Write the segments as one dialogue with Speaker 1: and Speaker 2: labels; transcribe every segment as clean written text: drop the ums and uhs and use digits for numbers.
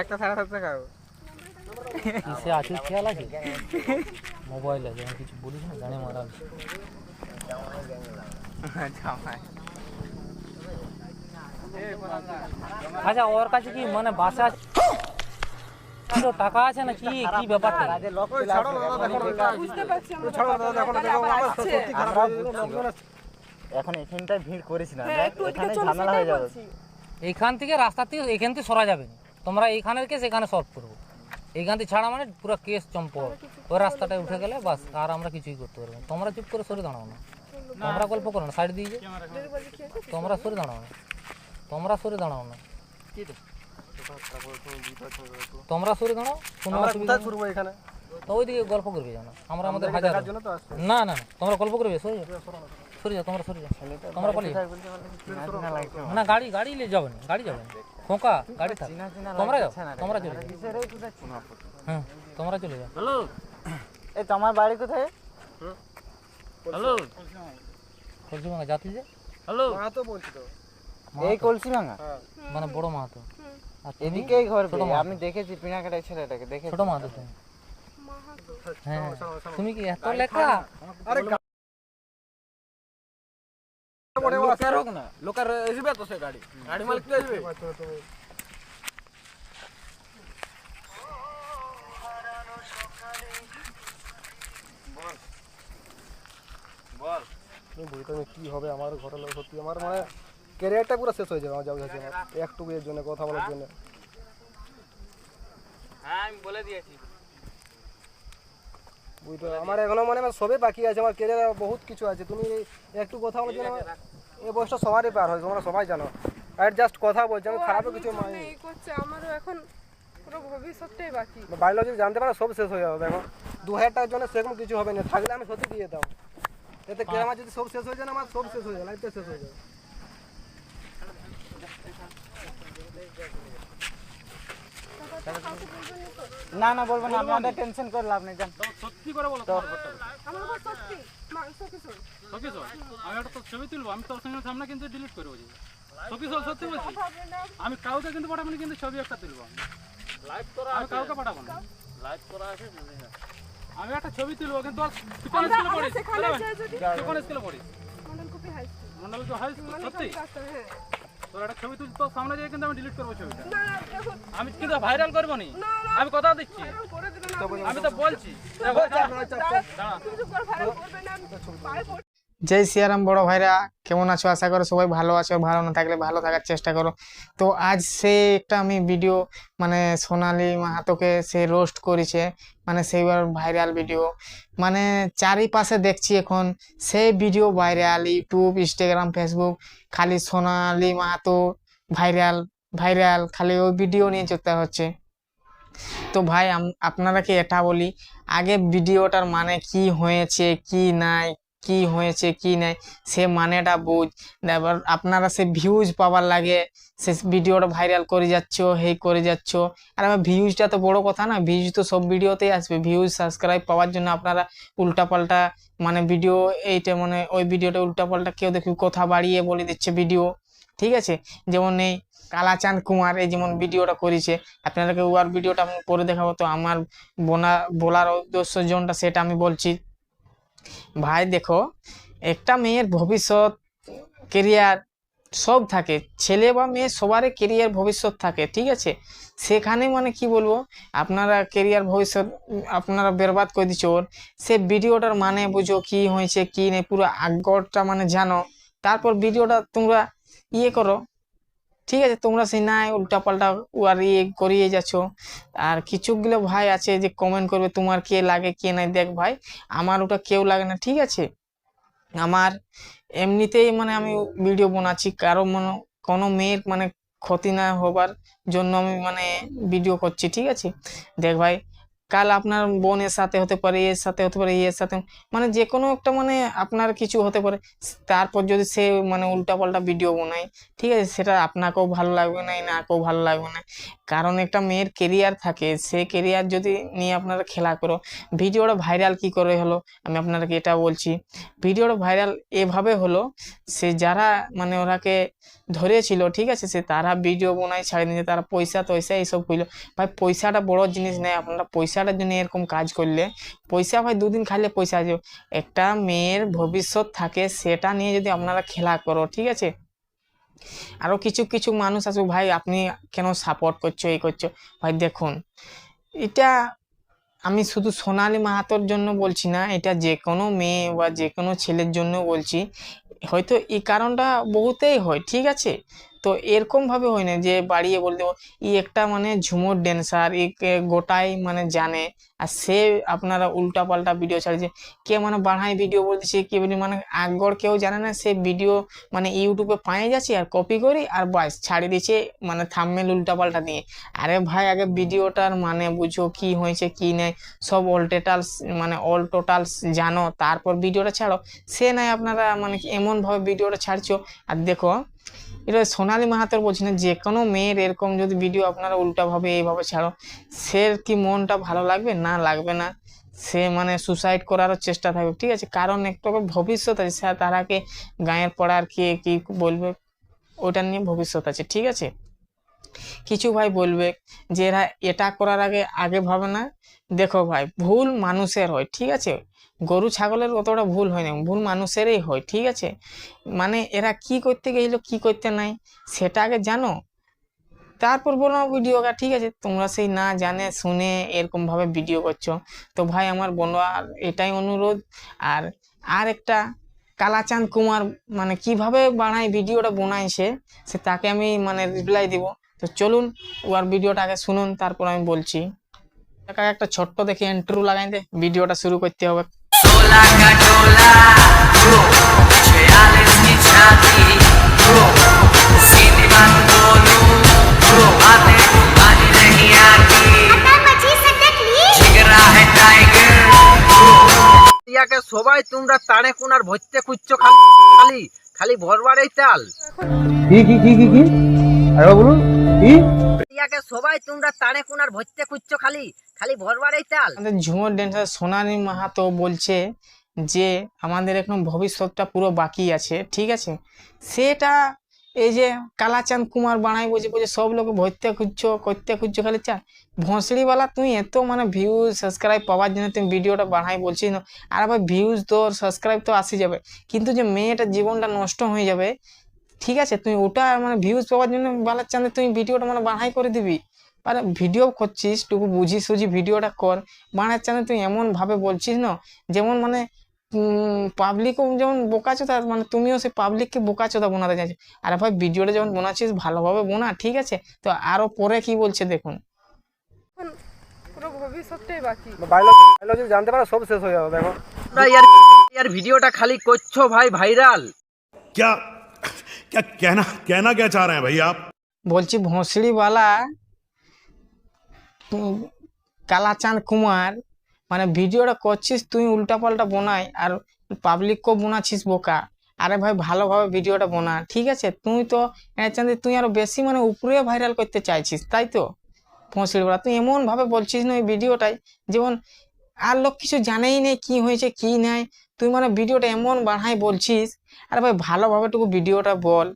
Speaker 1: একটা 7.5 টাকা
Speaker 2: কিসে আছে খেয়াল আছে মোবাইলে যেমন কিছু বলিস না জানে মারা আচ্ছা ওর কাছে কি মানে বাসা টাকা আছে না কি কি ব্যাপারটা
Speaker 3: এখন এখানটায় ভিড় করিস না, এখানে ঝামেলা হয়ে যাবে।
Speaker 2: এইখান থেকে রাস্তা থেকে এখান থেকে সরা যাবে না, তোমরা এইখানের কেস এখানে সলভ করবো। এইখান থেকে ছাড়া মানে পুরো কেস চম্পট, ওই রাস্তাটায় উঠে গেলে বাস আর আমরা কিছুই করতে পারবো না। তোমরা চুপ করে সরে দাঁড়াও না, তোমরা গল্প করো না, সাইড দিয়ে তোমরা সরে দাঁড়াও না, তোমরা সরে দাঁড়াও না, তোমরা সরে দাঁড়াও। কোনো অসুবিধা
Speaker 1: এখানে
Speaker 2: তো ওইদিকে গল্প করবে জানো, আমরা আমাদের হাজার না না তোমরা গল্প করবে, সরে যাও সরে যাও, তোমরা সরে যাও, তোমরা পালিয়ে না, গাড়ি গাড়ি নিয়ে যাবে না, গাড়ি যাবে না, খোঁকা গাড়ি থাক, তোমরা যাও, তোমরা চলে যাও, হ্যাঁ তোমরা চলে যাও।
Speaker 3: হ্যালো, এই তোমার বাড়ি কোথায়? হ্যালো,
Speaker 2: কলসি ভাঙা জাতি যে,
Speaker 3: হ্যালো,
Speaker 1: মাহাতো বলছি তো,
Speaker 3: এই কলসি ভাঙা
Speaker 2: মানে বড় মাহাতো। আর তুমি
Speaker 3: এদিকেই ঘর, আমি দেখেছি পিনাকাটাই ছেলেটাকে দেখেছি।
Speaker 2: ছোট মাহাতো তুমি? হ্যাঁ তুমি কি এত লেখা?
Speaker 1: আরে
Speaker 3: লোকার হোক না, লোকার আসবে তো, সে গাড়ি গাড়ি মালিক কি আসবে?
Speaker 1: বল কি হবে আমার ঘরে, সত্যি আমার মানে ক্যারিয়ারটা পুরো শেষ হয়ে যাবে আমার, যাবে আমার একটুকু এর জন্য কথা বলার জন্য।
Speaker 3: হ্যাঁ আমি বলে দিয়েছি,
Speaker 1: বুঝতে আমার এখনো মানে সবে বাকি আছে, আমার ক্যারিয়ারে বহুত কিছু আছে। তুমি একটু কথা বলার জন্য এই বয়সটা সবারই পার হয়, তোমরা সবাই জানো। আর জাস্ট কথা বলছি, আমি খারাপও কিছু মানে
Speaker 4: এই করছে, আমারও এখন পুরো ভবিষ্যৎটাই বাকি।
Speaker 1: বায়োলজি জানতে পারো সব শেষ হয়ে যাবে। দেখো 2000 টাকার জন্য সেরকম কিছু হবে না, থাকলে আমি সত্যি দিয়ে দাও। এতে কি আমার যদি সব শেষ হয়ে যায় না, আমার সব শেষ হয়ে যায়, লাইফটা শেষ হয়ে যাবে।
Speaker 3: না না বলবো না, আপনাদের টেনশন করে লাভ নেই, জান
Speaker 5: সত্যি করে বলো,
Speaker 4: আমার উপর সত্যি সত্যি
Speaker 5: সত্যি চল, আমি একটা তোর ছবি তুলবো, আমি তোর সঙ্গে সামনে কিন্তু ডিলিট করবো। সত্যি চল, সত্যি বলছি, আমি কাউকে কিন্তু পাঠাবো না, কিন্তু ছবি একটা তুলবো, লাইভ করা আমি কাউকে পাঠাবো না, লাইভ করা আছে, আমি একটা ছবি তুলবো, কিন্তু কোন স্কুলে পড়িস, কোন স্কুলে পড়িস? মন্ডল কপি হাই স্কুল। সত্যি তোর একটা ছবি তুল, তোর সামনে যাই কিন্তু আমি ডিলিট করবো ছবিটা, আমি কিন্তু ভাইরাল করবো নি, আমি কথা দিচ্ছি, আমি তো বলছি।
Speaker 6: জয় সিয়ারাম বড় ভাইরা, কেমন আছো? আশা করো সবাই ভালো আছো, ভালো না থাকলে ভালো থাকার চেষ্টা করো। তো আজ সে একটা আমি ভিডিও মানে সোনালী মাহাতোকে সে রোস্ট করেছে, মানে সেইবার ভাইরাল ভিডিও, মানে চারিপাশে দেখছি এখন সেই video viral, YouTube, Instagram, Facebook, খালি সোনালী মাহাতো ভাইরাল ভাইরাল, খালি ওই ভিডিও নিয়ে চলতে হচ্ছে। তো ভাই আপনারা কি এটা বলি, আগে ভিডিওটার মানে কি হয়েছে কি নাই, কি হয়েছে কি নাই সে মানেটা বুঝ। এবার আপনারা সে ভিউজ পাওয়ার লাগে সে ভিডিওটা ভাইরাল করে যাচ্ছ, হেই করে যাচ্ছ। আর আমার ভিউজটা তো বড় কথা না, ভিউজ তো সব ভিডিওতেই আসবে, ভিউজ সাবস্ক্রাইব পাওয়ার জন্য আপনারা উল্টাপাল্টা মানে ভিডিও, এইটা মানে ওই ভিডিওটা উল্টাপাল্টা কেউ দেখি কথা বাড়িয়ে বলে দিচ্ছে ভিডিও, ঠিক আছে। যেমন এই কালাচাঁদ কুমার এই যেমন ভিডিওটা করেছে, আপনাদেরকে ওর ভিডিওটা আমি পরে দেখাবো। তো আমার বলার উদ্দেশ্য জনটা সেটা আমি বলছি। ভাই দেখো, একটা মেয়ের ভবিষ্যৎ, কেরিয়ার সব থাকে, ছেলে বা মেয়ে সবারই কেরিয়ার ভবিষ্যৎ থাকে, ঠিক আছে। সেখানে মানে কি বলবো, আপনারা কেরিয়ার ভবিষ্যৎ আপনারা বরবাদ করে দিচ্ছ ওর। সে ভিডিওটার মানে বুঝো কি হয়েছে কি নেই, পুরো আগরটা মানে জানো, তারপর ভিডিওটা তোমরা ইয়ে করো, ঠিক আছে। তোমরা সেই নাই উল্টাপাল্টা আর ইয়ে করিয়ে যাচ্ছ। আর কিছুগুলো ভাই আছে যে কমেন্ট করবে তোমার কে লাগে কে নাই। দেখ ভাই, আমার ওটা কেউ লাগে না, ঠিক আছে। আমার এমনিতেই মানে আমি ভিডিও বানাচ্ছি, কারো মানে কোনো মেয়ের মানে ক্ষতি না হবার জন্য আমি মানে ভিডিও করছি, ঠিক আছে। দেখ ভাই, কাল আপনার বোনের সাথে হতে পারে, এর সাথে হতে পারে, এর সাথে, মানে যে কোনো একটা মানে আপনার কিছু হতে পারে। তারপর যদি সে মানে উল্টাপাল্টা ভিডিও বানায়, ঠিক আছে, সেটা আপনাকেও ভালো লাগবে না, নাকেও ভালো লাগবে না। কারণ একটা মেয়ের কেরিয়ার থাকে, সে কেরিয়ার যদি নিয়ে আপনারা খেলা করো, ভিডিওটা ভাইরাল কি করে হলো আমি আপনাকে এটা বলছি। ভিডিওটা ভাইরাল এভাবে হলো, সে যারা মানে ওরাকে ধরেছিল, ঠিক আছে, সে তারা ভিডিও বানায় ছাড়ে দিয়েছে, তারা পয়সা টয়সা এইসব করলো। ভাই পয়সাটা বড় জিনিস নেই, আপনারা পয়সাটার জন্য এরকম কাজ করলে, পয়সা ভাই দুদিন খাইলে পয়সা আসবে। একটা মেয়ের ভবিষ্যৎ থাকে, সেটা নিয়ে যদি আপনারা খেলা করো, ঠিক আছে। আরো কিছু কিছু মানুষ আছে, ভাই আপনি কেন সাপোর্ট করছো, এই করছো। ভাই দেখুন, এটা আমি শুধু সোনালী মাহাতোর জন্য বলছি না, এটা যে কোনো মেয়ে বা যে কোনো ছেলের জন্য বলছি। হয়তো এই কারণটা বহুতেই হয়, ঠিক আছে, তো এরকম ভাবে হয় না যে বাড়িয়ে বলতে ই একটা মানে ঝুমুর ড্যান্সার, একে গোটাই মানে জানে, আর সে আপনারা উল্টা পাল্টা ভিডিও ছাড়ছে, কে মানে বাড়াই ভিডিও বলতেছে, কে মানে আগর কেউ জানে না, সে ভিডিও মানে ইউটিউবে পায়ে যাচ্ছে আর কপি করি আর বাস ছাড়ি দিচ্ছে, মানে থাম্বনেল উল্টা পাল্টা দিয়ে। আরে ভাই আগে ভিডিওটার মানে বুঝো, কি হয়েছে কি নেই সব অল টোটাল জানো, তারপর ভিডিওটা ছাড়ো। সে নাই আপনারা মানে এমন ভাবে ভিডিওটা ছাড়ছো। আর দেখো, এটা সোনালী মাহাতোর বলছি না, যে কোনো মেয়ের এরকম যদি ভিডিও আপনারা উল্টাভাবে এইভাবে ছাড়ো, সে কি মনটা ভালো লাগবে? না, লাগবে না। সে মানে সুসাইড করারও চেষ্টা থাকবে, ঠিক আছে, কারণ একটু ভবিষ্যৎ আছে, সে তারাকে গাঁয়ের পড়ার কে কি বলবে ওটা নিয়ে ভবিষ্যৎ আছে, ঠিক আছে। কিছু ভাই বলবে যে এরা এটা করার আগে আগে ভাবে না। দেখো ভাই, ভুল মানুষের হয়, ঠিক আছে, গরু ছাগলের অতটা ভুল হয় না, ভুল মানুষেরই হয়, ঠিক আছে। মানে এরা কি করতে গেছিল কি করতে নাই সেটা আগে জানো, তারপর বলো ভিডিওটা, ঠিক আছে। তোমরা সেই না জানে শুনে এরকম ভাবে ভিডিও করছো। তো ভাই আমার বন্ধুর এটাই অনুরোধ। আর আর একটা কালাচাঁদ কুমার মানে কিভাবে বানায় ভিডিওটা বানাইছে, সে তাকে আমি মানে রিপ্লাই দিব। তো চলুন ওর ভিডিওটা আগে শুনুন, তারপর আমি বলছি। একটা ছোট্ট দেখে ইন্ট্রো লাগাই দে, ভিডিওটা শুরু করতে হবে।
Speaker 7: ইয়াকে সবাই তোমরা তাড়ে কোনার ভরতে খুঁজছো, খালি খালি খালি ভরবার এই চাল। ইয়াকে সবাই তোমরা তাড়ে কোনার ভরতে খুঁজছো, খালি খালি ভরবার এই চাল।
Speaker 6: আমাদের ঝুমুর ড্যান্সার সোনালী মাহাতো বলছে যে আমাদের এখন ভবিষ্যৎটা পুরো বাকি আছে, ঠিক আছে। সেটা এই যে কালাচাঁদ কুমার বানাই বলছে বলছে সব লোক ভরতে খুঁজছো করতে খুঁজছো খালি চাল। ভোঁসড়িওয়ালা তুই এত মানে ভিউজ সাবস্ক্রাইব পাওয়ার জন্য তুমি ভিডিওটা বানাই বলছিস না, আর আবার ভিউজ তোর সাবস্ক্রাইব তো আসে যাবে, কিন্তু যে মেয়েটার জীবনটা নষ্ট হয়ে যাবে, ঠিক আছে, তুই ওটা মানে ভিউজ পাওয়ার জন্য বালার চাঁদে তুই ভিডিওটা মানে বানাই করে দিবি। মানে ভিডিও করছিস টুকু বুঝি সুঝি ভিডিওটা কর, বানার চাঁদে তুই এমন ভাবে বলছিস না, যেমন মানে পাবলিকও যেমন বোকাচোদা, মানে তুমিও সে পাবলিককে বোকাচোদা বানাতে চাইছো। আর ভাই ভিডিওটা যখন বানাচ্ছিস ভালোভাবে বোনা, ঠিক আছে। তো আরো পরে কি বলছে দেখুন।
Speaker 4: এখন পুরো ভবিষ্যৎটাই বাকি।
Speaker 1: বায়োলজি জানতে পারো সব শেষ হয়ে যাবে। দেখো
Speaker 7: তোমরা ইয়ার ভিডিওটা খালি করছো ভাই ভাইরাল।
Speaker 8: क्या क्या कहना कहना क्या चाह रहे हैं भाई आप?
Speaker 6: বলছি ভোঁসড়িওয়ালা কালাচাঁদ কুমার, মানে ভিডিওটা করছিস তুই উল্টাপাল্টা বোনাই আর পাবলিককেও বোনাচ্ছিস বোকা। আরে ভাই ভালোভাবে ভিডিওটা বোনা, ঠিক আছে। তুই তো চাঁদে তুই আরো বেশি মানে উপরে ভাইরাল করতে চাইছিস, তাই তো। ভোঁসড়িওয়ালা তুই এমন ভাবে বলছিস না ওই ভিডিওটাই, যেমন আর লোক কিছু জানেই নেই কি হয়েছে কি নাই, তুই মানে ভিডিওটা এমন বাড়াই বলছিস। আরে ভাই ভালোভাবে টুকু ভিডিওটা বল,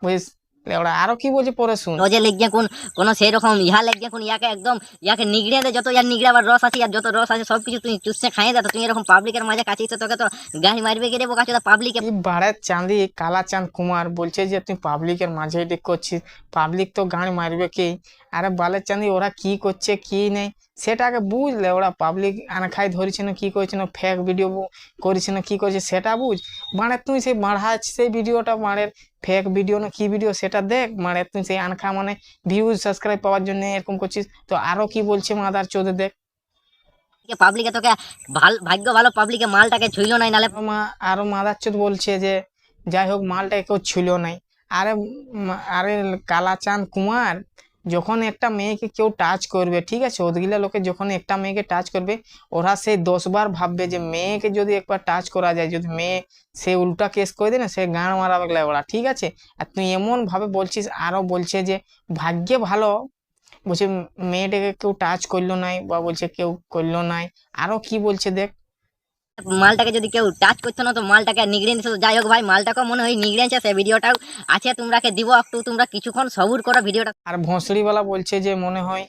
Speaker 6: বুঝিস। ওরা আরো কি বলছে পরে শুন।
Speaker 9: রোজে লেগে কোন সেই রকম ইহা লেগে ইয়াকে একদম ইয়াকে নিগড়ে দে, যত ইয়ার নিগড়াবার রস আছে আর যত রস আছে সবকিছু তুই চুষে খাইয়ে দে। তো তুই এরকম পাবলিকের মাঝে কাছিস, তোকে তো গাড়ি মারবে গিয়ে দেবো কাছে পাবলিকে।
Speaker 6: এই বাড়ার চাঁদি কালাচাঁদ কুমার বলছে যে তুই পাবলিকের মাঝে এটি করছিস, পাবলিক তো গাড়ি মারবে কি। আরে বালের চাঁদি ওরা কি করছে কি নেই সেটা আগে বুঝলে, ওরা পাবলিক আনাখাই ধরেছে না কি করেছে না, ফেক ভিডিও করেছে না কি করেছে সেটা বুঝ। মানে তুই সেই বাড়াচ্ছিস সেই ভিডিওটা, মারের ফেক ভিডিও না কি ভিডিও সেটা দেখ। মানে তুই সেই আনখা মানে ভিউজ সাবস্ক্রাইব পাওয়ার জন্য এরকম করছিস। তো আরো কি বলছে মাদার চোদে দেখ।
Speaker 9: পাবলিকে তোকে ভাগ্য ভালো পাবলিকে মালটাকে ছুইলো নাই, নালে
Speaker 6: আরো মাদার চোদ বলছে যে যাই হোক মালটা কেউ ছিল নাই। আরে আরে কালাচাঁদ কুমার যখন একটা মেয়েকে কেউ টাচ করবে, ঠিক আছে, ওদিকে লোকে যখন একটা মেয়েকে টাচ করবে, ওরা সেই 10 বার ভাববে যে মেয়েকে যদি একবার টাচ করা যায়, যদি মেয়ে সে উল্টা কেস করে দেয় না, সে গান মারাবে ওরা, ঠিক আছে। আর তুই এমন ভাবে বলছিস, আরো বলছে যে ভাগ্যে ভালো, বলছে মেয়েটাকে কেউ টাচ করলো নাই, বা বলছে কেউ করলো নাই, আরো কি বলছে দেখ।
Speaker 9: মালটাকে যদি কেউ টাচ করতো না তো মালটাকে নিগড়ে নিত। যাই হোক ভাই, মালটাকে মনে হয় নিগড়েছে, সেই ভিডিওটাও আছে, তোমরাকে দিব একটু, তোমরা কিছুক্ষণ সবুর করো ভিডিওটা।
Speaker 6: আর ভোঁসড়িওয়ালা বলছে যে মনে হয়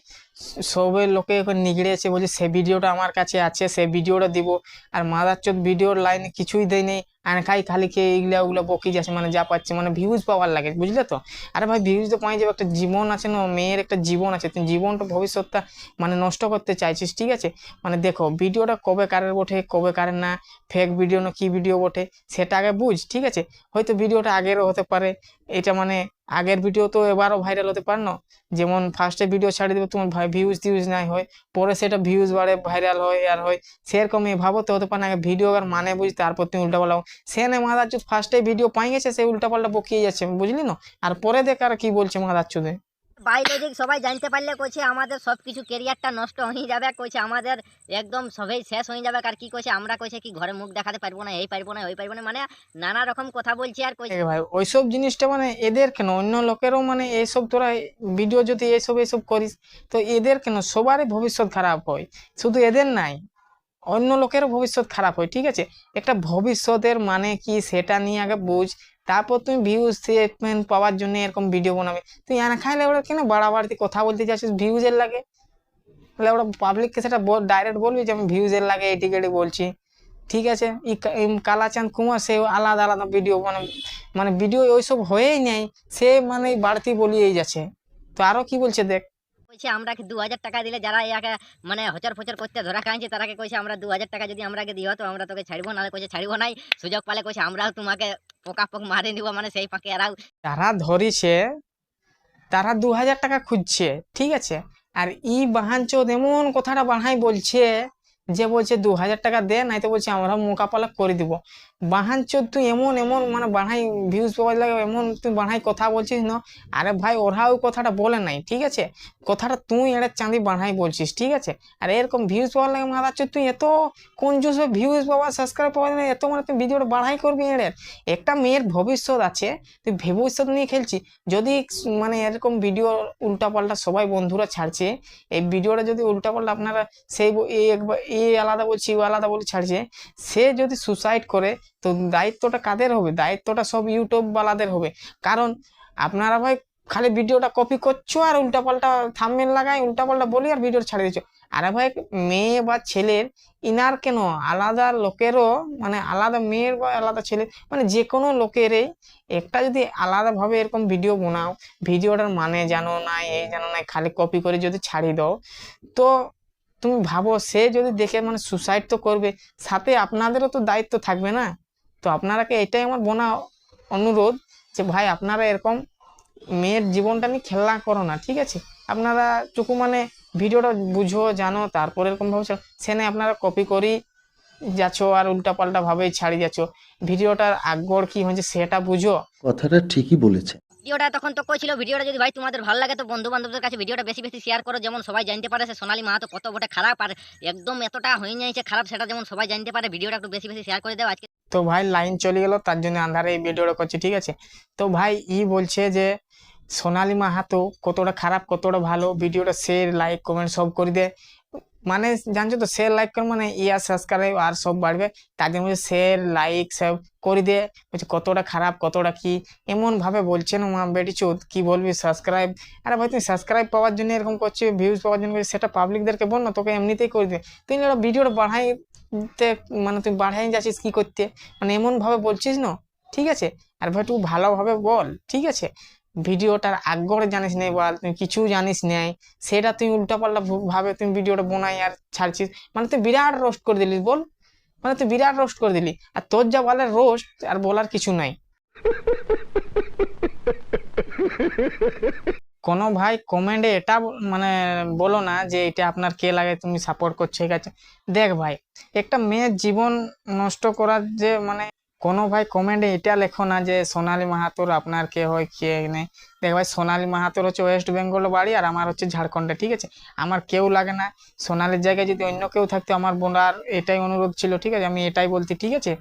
Speaker 6: সবে লোকে এখন নিগড়েছে, বলছে সে ভিডিওটা আমার কাছে আছে, সে ভিডিওটা দিব। আর মাদারচোদ ভিডিওর লাইনে কিছুই দেয় নেই, আর খালি খেয়ে এইগুলা ওগুলো বকি যাচ্ছে, মানে যা পাচ্ছে, মানে ভিউজ পাওয়ার লাগে, বুঝলে তো। আরে ভাই ভিউজ তো পাই যাবে, একটা জীবন আছে না, মেয়ের একটা জীবন আছে, তুই জীবনটা ভবিষ্যৎটা মানে নষ্ট করতে চাইছিস, ঠিক আছে। মানে দেখো ভিডিওটা কবে কারের বটে, কবে কারের না, ফেক ভিডিও না কি ভিডিও বটে, সেটা আগে বুঝ, ঠিক আছে। হয়তো ভিডিওটা আগেরও হতে পারে, এটা মানে আগের ভিডিও তো এবারও ভাইরাল হতে পারে না। যেমন ফার্স্টে ভিডিও ছাড়ে দেবে, তোমার ভিউজ টিউজ নাই হয়, পরে সেটা ভিউজ বাড়ে, ভাইরাল হয় আর হয়, সেরকমই ভাবতে হতে পারে না। আগে ভিডিও আর মানে বুঝ, তারপর তুমি উল্টা পাল্টা সে নেই মাদারচোদ, ফার্স্টে ভিডিও পাই গেছে, সে উল্টা পাল্টা বকিয়ে যাচ্ছে, বুঝলি না। আর পরে দেখ আর কি বলছে মাদারচোদে।
Speaker 9: বায়োলজিক সবাই জানতে পারলে কইছে আমাদের সব কিছু ক্যারিয়ারটা নষ্ট হয়ে যাবে, কইছে আমাদের একদম সবাই শেষ হয়ে যাবে। আর কি কইছে, আমরা কইছে কি ঘরে মুখ দেখাতে পারবো না, এই পারবো না, ওই পারবো না, মানে নানা রকম কথা বলছে। আর কইছে
Speaker 6: ভাই ওইসব জিনিসটা মানে এদের কেন, অন্য লোকেরও মানে এইসব তোরা ভিডিও যদি এইসব করিস, তো এদের কেন, সবারই ভবিষ্যৎ খারাপ হয়, শুধু এদের নাই, অন্য লোকেরও ভবিষ্যৎ খারাপ হয়, ঠিক আছে। একটা ভবিষ্যতের মানে কি সেটা নিয়ে আগে বুঝ, তারপর তুমি ভিউজ স্টেটমেন্ট পাওয়ার জন্য এরকম ভিডিও বানাবে। তুই এনে খাইলে ওরা কেন বাড়াবাড়তি কথা বলতে চাচ্ছিস ভিউজের লাগে, তাহলে ওরা পাবলিককে সেটা ডাইরেক্ট বলবি যে আমি ভিউজের লাগে এই টিকেটে বলছি, ঠিক আছে। কালাচাঁদ কুমার সে আলাদা আলাদা ভিডিও মানে ভিডিও ওইসব হয়েই নেই, সে মানে বাড়তি বলিয়েই যাচ্ছে। তো আরো কি বলছে দেখ।
Speaker 9: কইছে আমরা 2000 টাকা দিলে যারা ইয়াকে মানে হচর ফচর করতে ধরা খাইছে, তারাকে কইছে আমরা 2000 টাকা যদি আমরাকে দিও তো আমরা তোকে ছাড়বো, নাহলে কইছে ছাড়বো নাই, সুযোগ পালে কইছে আমরাও তোমাকে পোক মারে নিব, মানে সেই পাকে এরাও।
Speaker 6: যারা ধরিছে তারা 2000 টাকা খুঁজছে, ঠিক আছে। আর ই বাহানচোদ এমন কথাটা বাড়াই বলছে যে বলছে 2000 টাকা দে, নাই তো বলছে আমরা মোকাপালা করে দিব। বাহানচোদ তুই এমন এমন মানে বাড়াই ভিউজ পাওয়া লাগে, এমন তুই বাড়াই কথা বলছিস না। আরে ভাই ওরা ওই কথাটা বলে নাই, ঠিক আছে, কথাটা তুই এর চাঁদি বাড়াই বলছিস, ঠিক আছে। আর এরকম ভিউজ পাওয়ার লাগে মাদারচোদ, তুই এত কনজুস ভিউজ পাওয়া সাবস্ক্রাইব পাওয়া যায় এত, মানে তুই ভিডিওটা বাড়াই করবি। এর একটা মেয়ের ভবিষ্যৎ আছে, তুই ভবিষ্যৎ নিয়ে খেলছি। যদি মানে এরকম ভিডিও উল্টাপাল্টা সবাই বন্ধুরা ছাড়ছে, এই ভিডিওটা যদি উল্টাপাল্টা আপনারা সেই এই আলাদা বলছি ও আলাদা বলে ছাড়ছে, সে যদি সুসাইড করে তো দায়িত্বটা কাদের হবে? দায়িত্বটা সব ইউটিউব বালাদের হবে। কারণ আপনারা ভাই খালি ভিডিওটা কপি করছো আর উল্টাপাল্টা থাম্বনেল লাগাই, উল্টাপাল্টা বলি আর ভিডিও ছাড়ে দিচ্ছ। আরে ভাই মেয়ে বা ছেলের ইনার কেন, আলাদা লোকেরও মানে আলাদা মেয়ের বা আলাদা ছেলে, মানে যে কোনো লোকেরই একটা যদি আলাদাভাবে এরকম ভিডিও বানাও, ভিডিওটার মানে জানো নাই, এই জানো নাই, খালি কপি করে যদি ছাড়িয়ে দাও, তো তুমি ভাবো সে যদি দেখে মানে সুসাইড তো করবে, সাথে আপনাদেরও তো দায়িত্ব থাকবে না। তো আপনারাকে এটাই আমার বোনা অনুরোধ যে ভাই আপনারা এরকম মেয়ের জীবনটা নিয়ে খেলা করো না, ঠিক আছে। আপনারা চুকু মানে ভিডিওটা বুঝো জানো, তারপর এরকম ভাবে সে নেই আপনারা কপি করি যাচ্ছ আর উল্টাপাল্টা ভাবেই ছাড়িয়ে যাচ্ছ। ভিডিওটার আগ্রহ কি হয়েছে সেটা বুঝো।
Speaker 10: কথাটা ঠিকই বলেছে।
Speaker 9: ভিডিওটা তখন তো কইছিল, ভিডিওটা যদি ভাই তোমাদের ভালো লাগে তো বন্ধু বান্ধবদের কাছে ভিডিওটা বেশি বেশি শেয়ার করো, যেমন সবাই জানতে পারে সে সোনালী মাহাতো কত বটে খারাপ, আর একদম এতটা হয়ে যাচ্ছে খারাপ, সেটা যেমন সবাই জানতে পারে। ভিডিওটা একটু বেশি বেশি শেয়ার করে দাও আজকে।
Speaker 6: তো ভাই লাইন চলে গেল, তার জন্য আন্ধারে এই ভিডিওটা করছি, ঠিক আছে। তো ভাই বলছে যে সোনালী মাহাতো কতটা খারাপ কতটা ভালো, ভিডিওটা শেয়ার লাইক কমেন্ট সব করে দে, মানে জানছো তো শেয়ার লাইক করে মানে ইয়ার সাবস্ক্রাইব আর সব বাড়বে, তার জন্য শেয়ার লাইক সব করে দিয়ে বলছে কতটা খারাপ কতটা কি এমন ভাবে বলছে না মা বেটি চোদ, কি বলবি সাবস্ক্রাইব। আরে ভাই তুমি সাবস্ক্রাইব পাওয়ার জন্য এরকম করছি, ভিউজ পাওয়ার জন্য সেটা পাবলিকদেরকে বল না, তোকে এমনিতেই করে দে। তুই ভিডিওটা বাড়াইতে মানে তুই বাড়াই যাচ্ছিস কি করতে, মানে এমন ভাবে বলছিস না, ঠিক আছে। আর ভাই তুই ভালোভাবে বল, ঠিক আছে। ভিডিওটার আগ্রহ জানিস নেই বল, তুই কিছু জানিস নাই, সেটা তুই উল্টাপাল্টা ভাবে তুমি ভিডিওটা বানাই আর ছাড়ছিস, মানে তুই বিরাট রোস্ট করে দিলিস বল, মানে তুই বিরাট রোস্ট করে দিলি। আর তোর যা বলার রোস্ট আর বলার কিছু নাই। কোনো ভাই কমেন্টে এটা মানে বলো না যে এটা আপনার কে লাগে তুমি সাপোর্ট করছো, ঠিক আছে। দেখ ভাই একটা মেয়ের জীবন নষ্ট করার যে মানে কোনো ভাই কমেন্টে এটা লেখো না যে সোনালী মাহাতোর আপনার কে হয় কে নেই। দেখ ভাই, সোনালী মাহাতোর হচ্ছে ওয়েস্ট বেঙ্গল বাড়ি, আর আমার হচ্ছে ঝাড়খণ্ডে, ঠিক আছে। আমার কেউ লাগে না। সোনালীর জায়গায় যদি অন্য কেউ থাকতো আমার বোনার এটাই অনুরোধ ছিল, ঠিক আছে, আমি এটাই বলছি, ঠিক আছে।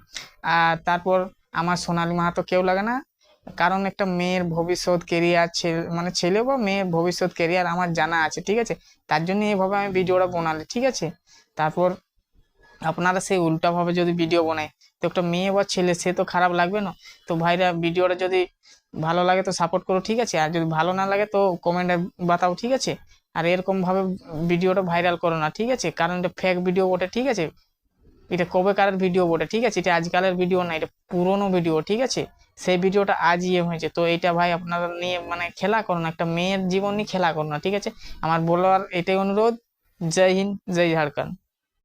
Speaker 6: আর তারপর আমার সোনালী মাহাতো কেউ লাগে না, কারণ একটা মেয়ের ভবিষ্যৎ কেরিয়ার, মানে ছেলে বা মেয়ের ভবিষ্যৎ কেরিয়ার আমার জানা আছে, ঠিক আছে। তার জন্য এইভাবে আমি ভিডিওটা বানালি, ঠিক আছে। তারপর আপনারা সেই উল্টাভাবে যদি ভিডিও বানায় তো একটা মেয়ে বা ছেলে সে তো খারাপ লাগবে না। তো ভাইরা ভিডিওটা যদি ভালো লাগে তো সাপোর্ট করো, ঠিক আছে। আর যদি ভালো না লাগে তো কমেন্টে বাতাও, ঠিক আছে। আর এরকম ভাবে ভিডিওটা ভাইরাল করো না, ঠিক আছে, কারণ এটা ফেক ভিডিও বটে, ঠিক আছে। এটা কবেকারের ভিডিও বটে, ঠিক আছে, এটা আজকালের ভিডিও না, এটা পুরোনো ভিডিও, ঠিক আছে। সেই ভিডিওটা আজ হয়েছে, তো এইটা ভাই আপনারা নিয়ে মানে খেলা করো না, একটা মেয়ের জীবন নিয়ে খেলা করো না, ঠিক আছে। আমার বলার এটাই অনুরোধ। জয় হিন্দ, জয় ঝাড়খণ্ড।